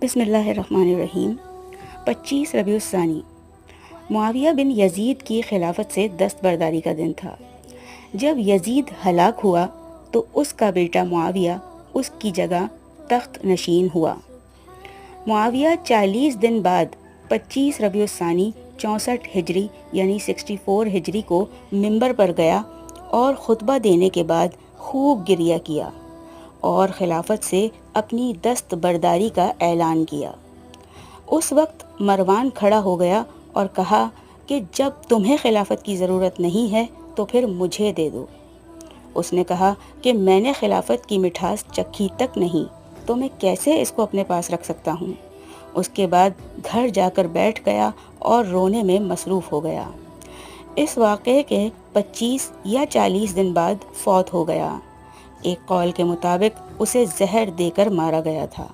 بسم اللہ الرحمن الرحیم۔ 25 ربیع الثانی معاویہ بن یزید کی خلافت سے دستبرداری کا دن تھا۔ جب یزید ہلاک ہوا تو اس کا بیٹا معاویہ اس کی جگہ تخت نشین ہوا۔ معاویہ 40 دن بعد 25 ربیع الثانی 64 ہجری یعنی 64 ہجری کو منبر پر گیا اور خطبہ دینے کے بعد خوب گریہ کیا اور خلافت سے اپنی دستبرداری کا اعلان کیا۔ اس وقت مروان کھڑا ہو گیا اور کہا کہ جب تمہیں خلافت کی ضرورت نہیں ہے تو پھر مجھے دے دو۔ اس نے کہا کہ میں نے خلافت کی مٹھاس چکھی تک نہیں تو میں کیسے اس کو اپنے پاس رکھ سکتا ہوں۔ اس کے بعد گھر جا کر بیٹھ گیا اور رونے میں مصروف ہو گیا۔ اس واقعے کے 25 یا 40 دن بعد فوت ہو گیا۔ ایک قول کے مطابق اسے زہر دے کر مارا گیا تھا۔